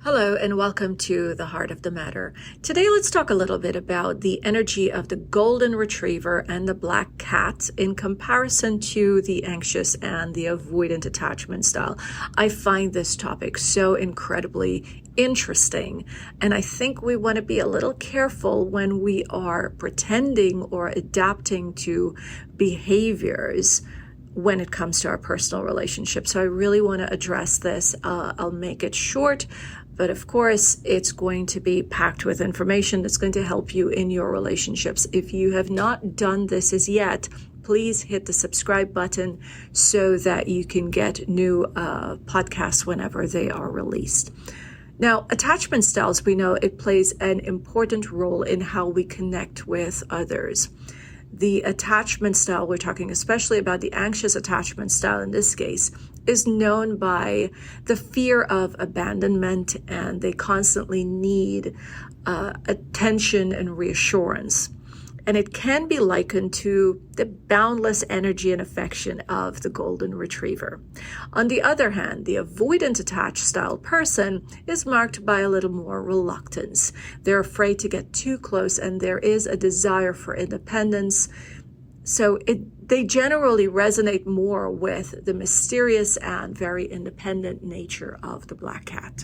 Hello and welcome to The Heart of the Matter. Today let's talk a little bit about the energy of the golden retriever and the black cat in comparison to the anxious and the avoidant attachment style. I find this topic so incredibly interesting, and I think we want to be a little careful when we are pretending or adapting to behaviors when it comes to our personal relationships. So I really want to address this. I'll make it short, but of course, it's going to be packed with information that's going to help you in your relationships. If you have not done this as yet, please hit the subscribe button so that you can get new podcasts whenever they are released. Now, attachment styles, we know it plays an important role in how we connect with others. The attachment style, we're talking especially about the anxious attachment style in this case, is known by the fear of abandonment, and they constantly need attention and reassurance. And it can be likened to the boundless energy and affection of the golden retriever. On the other hand, the avoidant attached style person is marked by a little more reluctance. They're afraid to get too close, and there is a desire for independence. So they generally resonate more with the mysterious and very independent nature of the black cat.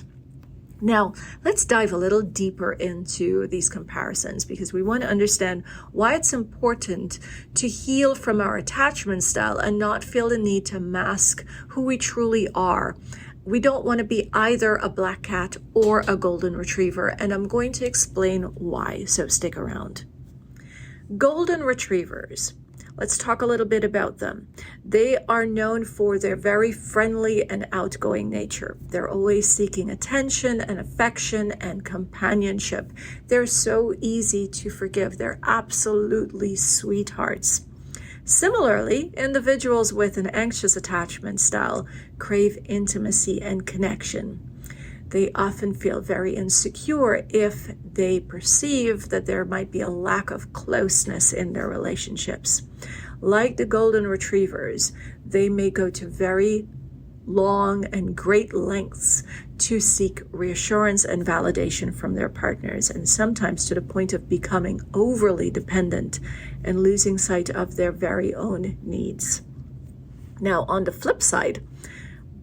Now, let's dive a little deeper into these comparisons because we want to understand why it's important to heal from our attachment style and not feel the need to mask who we truly are. We don't want to be either a black cat or a golden retriever, and I'm going to explain why, so stick around. Golden retrievers. Let's talk a little bit about them. They are known for their very friendly and outgoing nature. They're always seeking attention and affection and companionship. They're so easy to forgive. They're absolutely sweethearts. Similarly, individuals with an anxious attachment style crave intimacy and connection. They often feel very insecure if they perceive that there might be a lack of closeness in their relationships. Like the golden retrievers, they may go to very long and great lengths to seek reassurance and validation from their partners, and sometimes to the point of becoming overly dependent and losing sight of their very own needs. Now, on the flip side,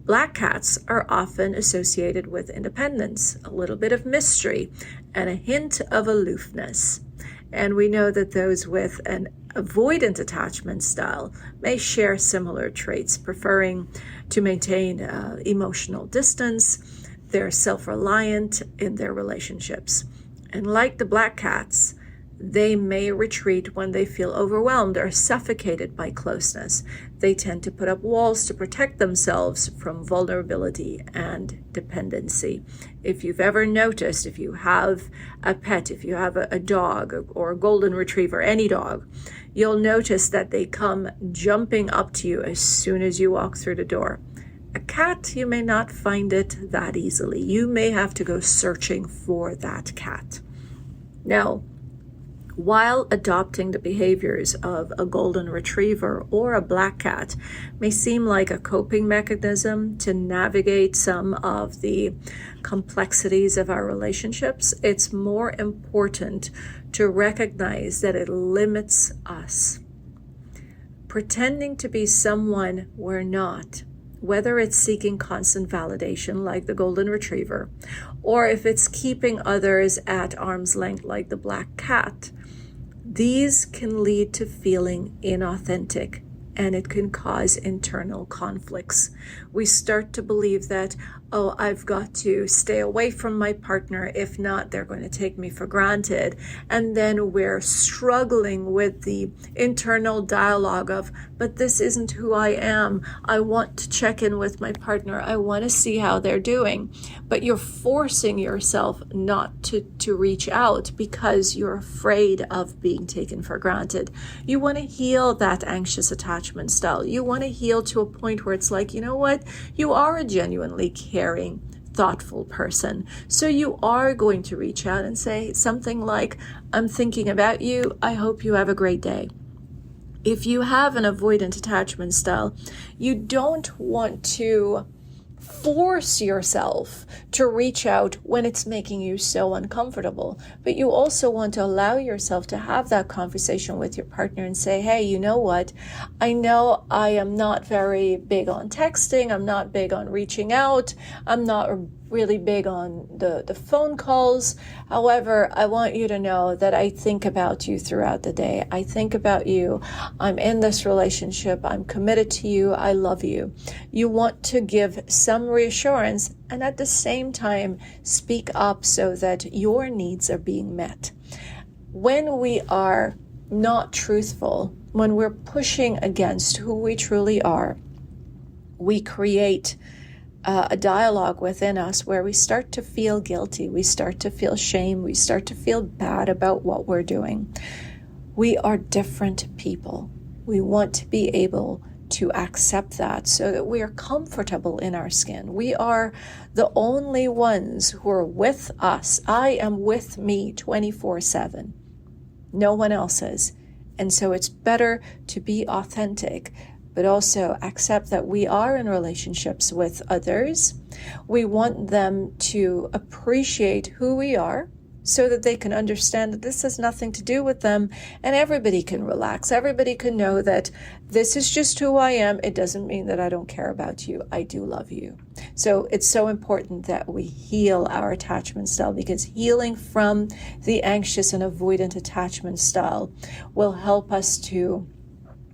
black cats are often associated with independence, a little bit of mystery, and a hint of aloofness. And we know that those with an avoidant attachment style may share similar traits, preferring to maintain emotional distance. They're self-reliant in their relationships. And like the black cats, they may retreat when they feel overwhelmed or suffocated by closeness. They tend to put up walls to protect themselves from vulnerability and dependency. If you've ever noticed, if you have a pet, if you have a dog or a golden retriever, any dog, you'll notice that they come jumping up to you as soon as you walk through the door. A cat, you may not find it that easily. You may have to go searching for that cat. Now, while adopting the behaviors of a golden retriever or a black cat may seem like a coping mechanism to navigate some of the complexities of our relationships, it's more important to recognize that it limits us. Pretending to be someone we're not, whether it's seeking constant validation like the golden retriever, or if it's keeping others at arm's length like the black cat, these can lead to feeling inauthentic, and it can cause internal conflicts. We start to believe that, I've got to stay away from my partner. If not, they're going to take me for granted. And then we're struggling with the internal dialogue of, but this isn't who I am. I want to check in with my partner. I want to see how they're doing. But you're forcing yourself not to reach out because you're afraid of being taken for granted. You want to heal that anxious attachment style. You want to heal to a point where it's like, you know what? You are a genuinely caring, thoughtful person. So you are going to reach out and say something like, I'm thinking about you. I hope you have a great day. If you have an avoidant attachment style, you don't want to force yourself to reach out when it's making you so uncomfortable. But you also want to allow yourself to have that conversation with your partner and say, hey, you know what? I know I am not very big on texting. I'm not big on reaching out. I'm not really big on the phone calls. However, I want you to know that I think about you throughout the day. I think about you. I'm in this relationship. I'm committed to you. I love you. You want to give some reassurance and at the same time speak up so that your needs are being met. When we are not truthful, when we're pushing against who we truly are, we create a dialogue within us where we start to feel guilty, we start to feel shame, we start to feel bad about what we're doing. We are different people. We want to be able to accept that so that we are comfortable in our skin. We are the only ones who are with us. I am with me 24/7. No one else is. And so it's better to be authentic, but also accept that we are in relationships with others. We want them to appreciate who we are so that they can understand that this has nothing to do with them, and everybody can relax. Everybody can know that this is just who I am. It doesn't mean that I don't care about you. I do love you. So it's so important that we heal our attachment style, because healing from the anxious and avoidant attachment style will help us to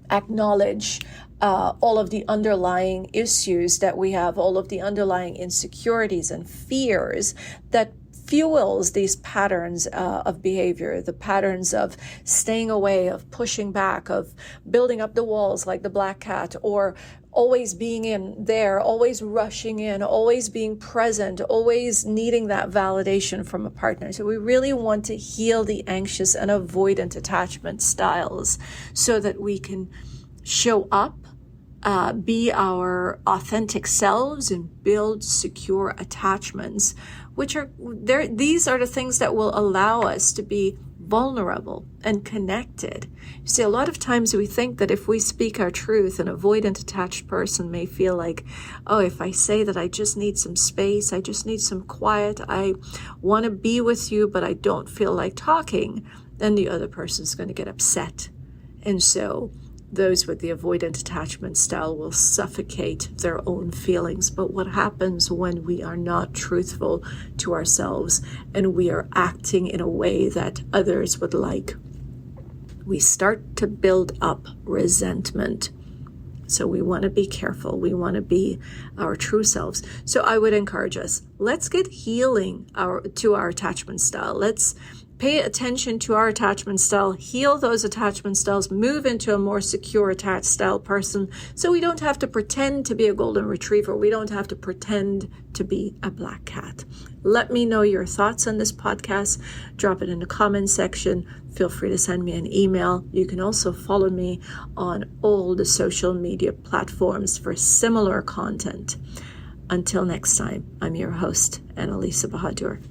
acknowledge all of the underlying issues that we have, all of the underlying insecurities and fears that fuels these patterns of behavior, the patterns of staying away, of pushing back, of building up the walls like the black cat, or always being in there, always rushing in, always being present, always needing that validation from a partner. So we really want to heal the anxious and avoidant attachment styles so that we can show up, be our authentic selves, and build secure attachments, which are there. These are the things that will allow us to be vulnerable and connected. You see, a lot of times we think that if we speak our truth, an avoidant attached person may feel like, oh, if I say that I just need some space, I just need some quiet, I want to be with you, but I don't feel like talking, then the other person's going to get upset. And so those with the avoidant attachment style will suffocate their own feelings. But what happens when we are not truthful to ourselves and we are acting in a way that others would like? We start to build up resentment. So we want to be careful. We want to be our true selves. So I would encourage us, let's get healing to our attachment style. Let's pay attention to our attachment style, heal those attachment styles, move into a more secure attached style person, so we don't have to pretend to be a golden retriever. We don't have to pretend to be a black cat. Let me know your thoughts on this podcast. Drop it in the comment section. Feel free to send me an email. You can also follow me on all the social media platforms for similar content. Until next time, I'm your host, Annalisa Bahadur.